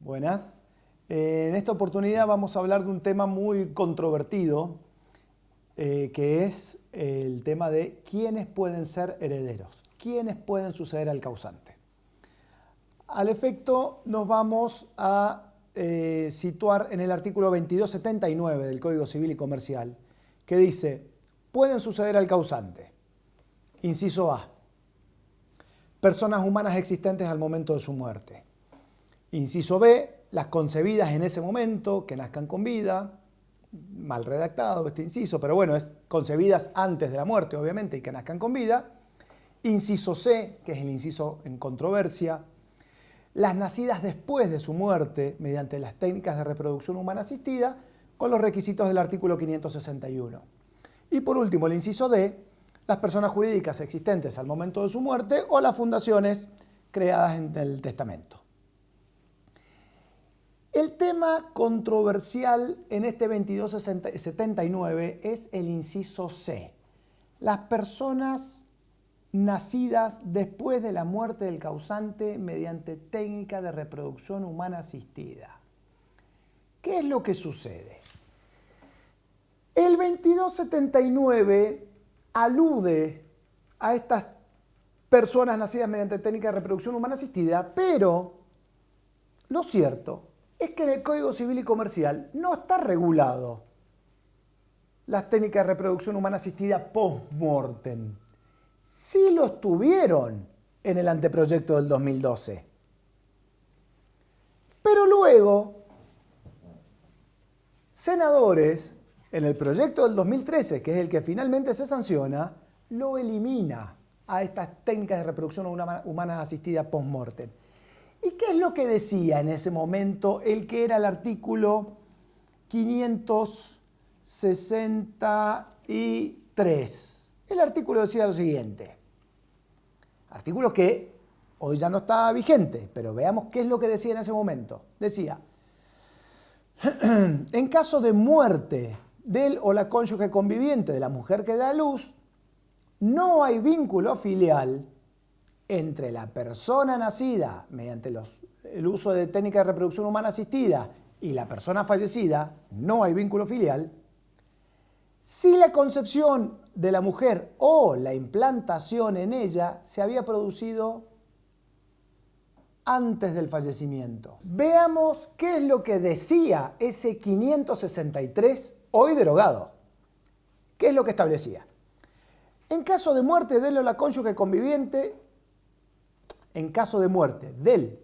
Buenas. En esta oportunidad vamos a hablar de un tema muy controvertido, que es el tema de quiénes pueden ser herederos, quiénes pueden suceder al causante. Al efecto, nos vamos a situar en el artículo 2279 del Código Civil y Comercial, que dice, pueden suceder al causante. Inciso A, personas humanas existentes al momento de su muerte. Inciso B, las concebidas en ese momento, que nazcan con vida. Mal redactado este inciso, pero bueno, es concebidas antes de la muerte, obviamente, y que nazcan con vida. Inciso C, que es el inciso en controversia, las nacidas después de su muerte mediante las técnicas de reproducción humana asistida con los requisitos del artículo 561. Y por último, el inciso D, las personas jurídicas existentes al momento de su muerte o las fundaciones creadas en el testamento. El tema controversial en este 2279 es el inciso C, las personas nacidas después de la muerte del causante mediante técnica de reproducción humana asistida. ¿Qué es lo que sucede? El 2279 alude a estas personas nacidas mediante técnica de reproducción humana asistida, pero lo cierto es que en el Código Civil y Comercial no está regulado las técnicas de reproducción humana asistida post-mortem. Sí lo estuvieron en el anteproyecto del 2012. Pero luego, senadores, en el proyecto del 2013, que es el que finalmente se sanciona, lo elimina a estas técnicas de reproducción humana asistida post-mortem. ¿Y qué es lo que decía en ese momento el que era el artículo 563? El artículo decía lo siguiente, artículo que hoy ya no está vigente, pero veamos qué es lo que decía en ese momento. Decía, en caso de muerte del o la cónyuge conviviente de la mujer que da a luz, no hay vínculo filial entre la persona nacida mediante el uso de técnica de reproducción humana asistida y la persona fallecida, no hay vínculo filial, si la concepción de la mujer o la implantación en ella se había producido antes del fallecimiento. Veamos qué es lo que decía ese 563, hoy derogado. ¿Qué es lo que establecía? En caso de muerte del o la cónyuge conviviente, en caso de muerte del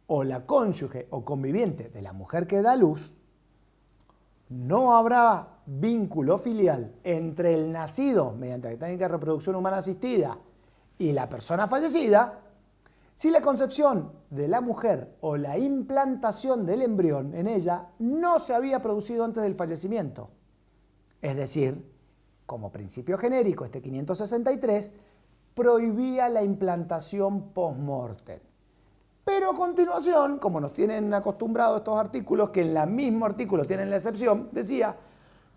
o la cónyuge o conviviente de la mujer que da a luz, no habrá vínculo filial entre el nacido mediante la técnica de reproducción humana asistida y la persona fallecida si la concepción de la mujer o la implantación del embrión en ella no se había producido antes del fallecimiento. Es decir, como principio genérico, este 563 prohibía la implantación post-mortem. Pero a continuación, como nos tienen acostumbrados estos artículos, que en el mismo artículo tienen la excepción, decía,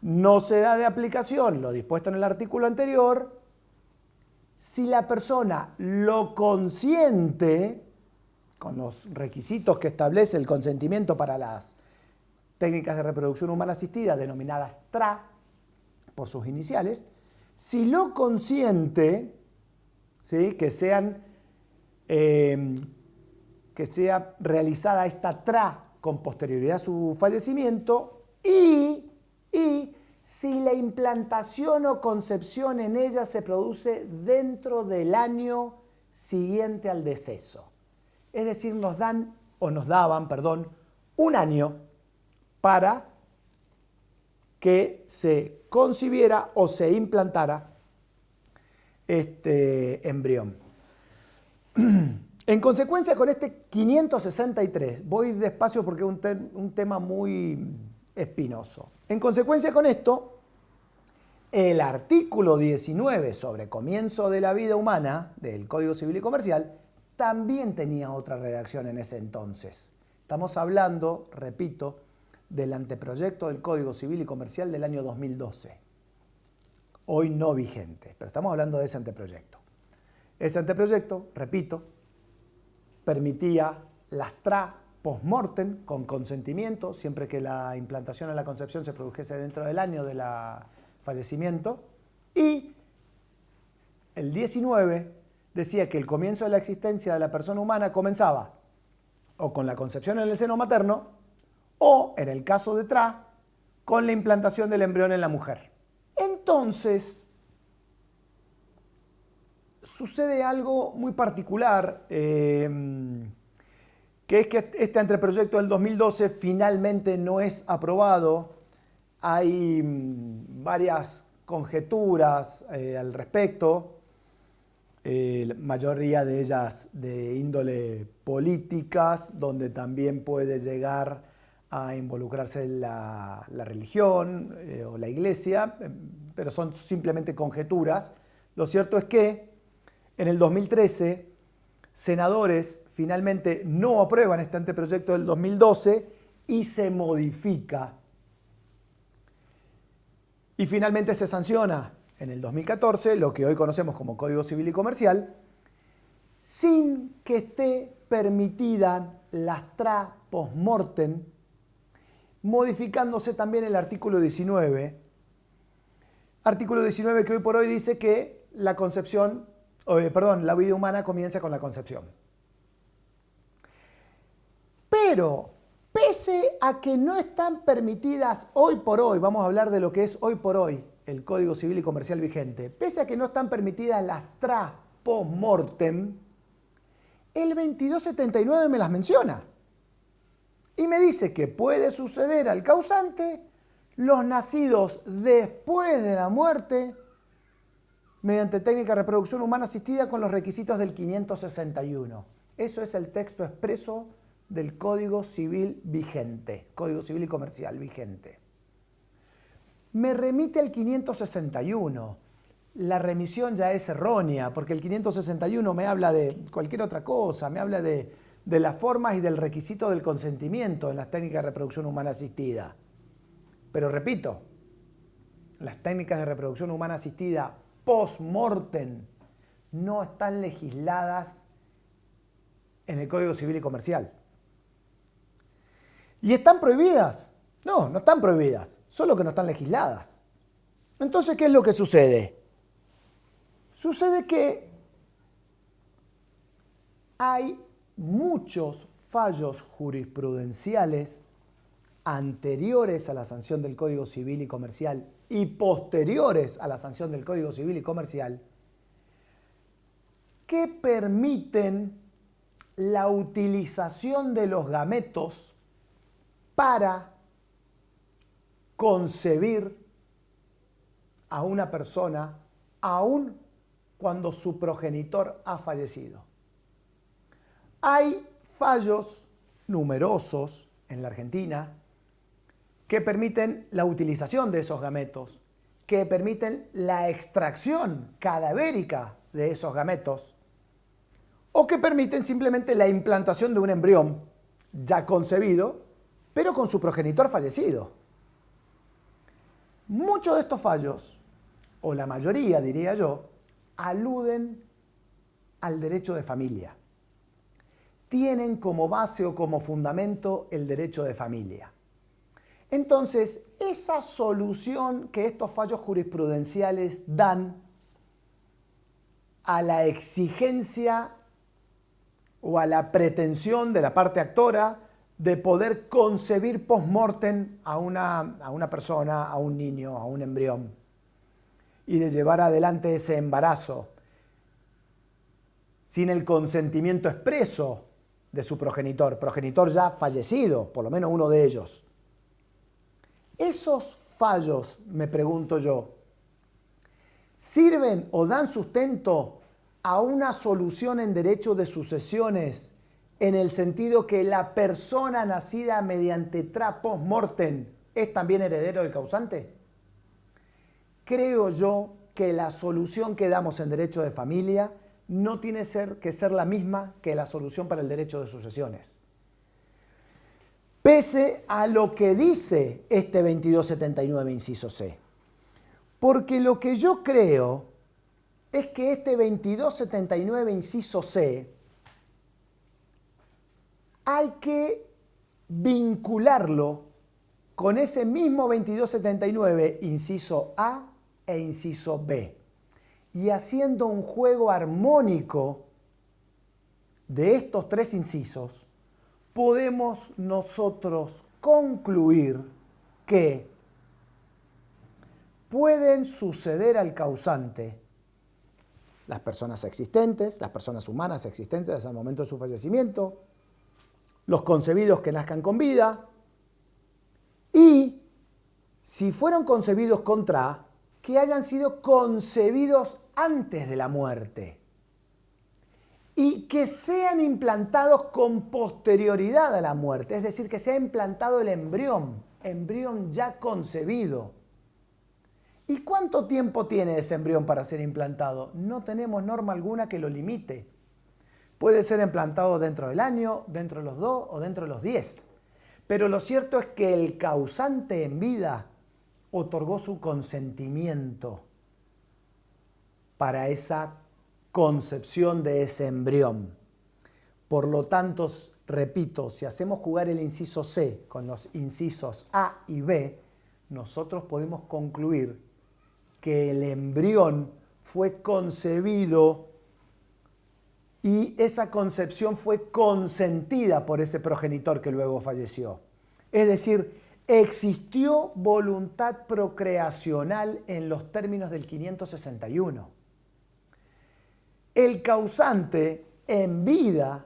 no será de aplicación lo dispuesto en el artículo anterior si la persona lo consiente, con los requisitos que establece el consentimiento para las técnicas de reproducción humana asistida, denominadas TRA, por sus iniciales, si lo consiente, ¿sí? que sea realizada esta TRA con posterioridad a su fallecimiento y si la implantación o concepción en ella se produce dentro del año siguiente al deceso. Es decir, nos daban, un año para que se concibiera o se implantara este embrión. En consecuencia con este 563, voy despacio porque es un tema muy espinoso. En consecuencia con esto, el artículo 19 sobre comienzo de la vida humana del Código Civil y Comercial también tenía otra redacción en ese entonces. Estamos hablando, repito, del anteproyecto del Código Civil y Comercial del año 2012. Hoy no vigente, pero estamos hablando de ese anteproyecto. Ese anteproyecto, repito, permitía las TRA post-mortem, con consentimiento, siempre que la implantación o la concepción se produjese dentro del año del fallecimiento. Y el 19 decía que el comienzo de la existencia de la persona humana comenzaba o con la concepción en el seno materno o, en el caso de Tra, con la implantación del embrión en la mujer. Entonces, sucede algo muy particular, que es que este anteproyecto del 2012 finalmente no es aprobado. Hay varias conjeturas al respecto, la mayoría de ellas de índole políticas, donde también puede llegar a involucrarse la religión o la iglesia, pero son simplemente conjeturas. Lo cierto es que en el 2013 senadores finalmente no aprueban este anteproyecto del 2012 y se modifica. Y finalmente se sanciona en el 2014 lo que hoy conocemos como Código Civil y Comercial, sin que esté permitida las tra post-mortem, modificándose también el artículo 19. Artículo 19 que hoy por hoy dice que la vida humana comienza con la concepción. Pero, pese a que no están permitidas hoy por hoy, vamos a hablar de lo que es hoy por hoy el Código Civil y Comercial vigente, pese a que no están permitidas las tra post-mortem, el 2279 me las menciona. Y me dice que puede suceder al causante los nacidos después de la muerte mediante técnica de reproducción humana asistida con los requisitos del 561. Eso es el texto expreso del Código Civil vigente, Código Civil y Comercial vigente. Me remite al 561. La remisión ya es errónea, porque el 561 me habla de cualquier otra cosa, me habla de las formas y del requisito del consentimiento en las técnicas de reproducción humana asistida. Pero repito, las técnicas de reproducción humana asistida post-mortem no están legisladas en el Código Civil y Comercial. ¿Y están prohibidas? No, no están prohibidas, solo que no están legisladas. Entonces, ¿qué es lo que sucede? Sucede que hay muchos fallos jurisprudenciales anteriores a la sanción del Código Civil y Comercial y posteriores a la sanción del Código Civil y Comercial que permiten la utilización de los gametos para concebir a una persona aun cuando su progenitor ha fallecido. Hay fallos numerosos en la Argentina que permiten la utilización de esos gametos, que permiten la extracción cadavérica de esos gametos, o que permiten simplemente la implantación de un embrión ya concebido, pero con su progenitor fallecido. Muchos de estos fallos, o la mayoría diría yo, aluden al derecho de familia. Tienen como base o como fundamento el derecho de familia. Entonces, esa solución que estos fallos jurisprudenciales dan a la exigencia o a la pretensión de la parte actora de poder concebir post-mortem a una persona, a un niño, a un embrión, y de llevar adelante ese embarazo sin el consentimiento expreso de su progenitor ya fallecido, por lo menos uno de ellos. Esos fallos, me pregunto yo, ¿sirven o dan sustento a una solución en derecho de sucesiones en el sentido que la persona nacida mediante tra post-mortem es también heredero del causante? Creo yo que la solución que damos en derecho de familia no tiene que ser la misma que la solución para el derecho de sucesiones. Pese a lo que dice este 2279, inciso C. Porque lo que yo creo es que este 2279, inciso C, hay que vincularlo con ese mismo 2279, inciso A e inciso B, y haciendo un juego armónico de estos tres incisos, podemos nosotros concluir que pueden suceder al causante las personas existentes, las personas humanas existentes hasta el momento de su fallecimiento, los concebidos que nazcan con vida, y si fueron concebidos contra A, que hayan sido concebidos antes de la muerte y que sean implantados con posterioridad a la muerte, es decir, que se ha implantado el embrión ya concebido. ¿Y cuánto tiempo tiene ese embrión para ser implantado? No tenemos norma alguna que lo limite. Puede ser implantado dentro del año, dentro de los 2 o dentro de los 10. Pero lo cierto es que el causante en vida otorgó su consentimiento para esa concepción de ese embrión. Por lo tanto, repito, si hacemos jugar el inciso C con los incisos A y B, nosotros podemos concluir que el embrión fue concebido y esa concepción fue consentida por ese progenitor que luego falleció. Es decir, existió voluntad procreacional en los términos del 561. El causante en vida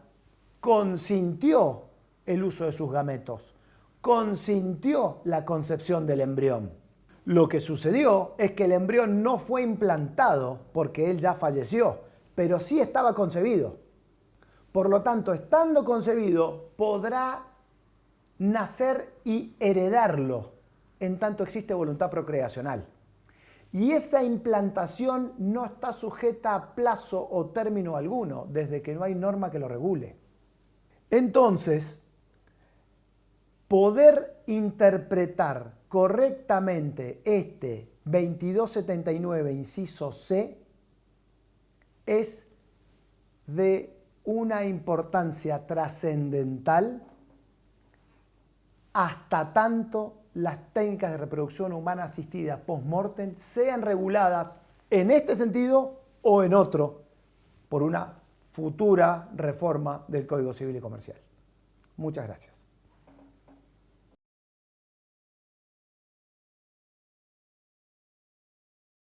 consintió el uso de sus gametos, consintió la concepción del embrión. Lo que sucedió es que el embrión no fue implantado porque él ya falleció, pero sí estaba concebido. Por lo tanto, estando concebido, podrá nacer y heredarlo, en tanto existe voluntad procreacional. Y esa implantación no está sujeta a plazo o término alguno, desde que no hay norma que lo regule. Entonces, poder interpretar correctamente este 2279, inciso C, es de una importancia trascendental hasta tanto las técnicas de reproducción humana asistida post-mortem sean reguladas en este sentido o en otro por una futura reforma del Código Civil y Comercial. Muchas gracias.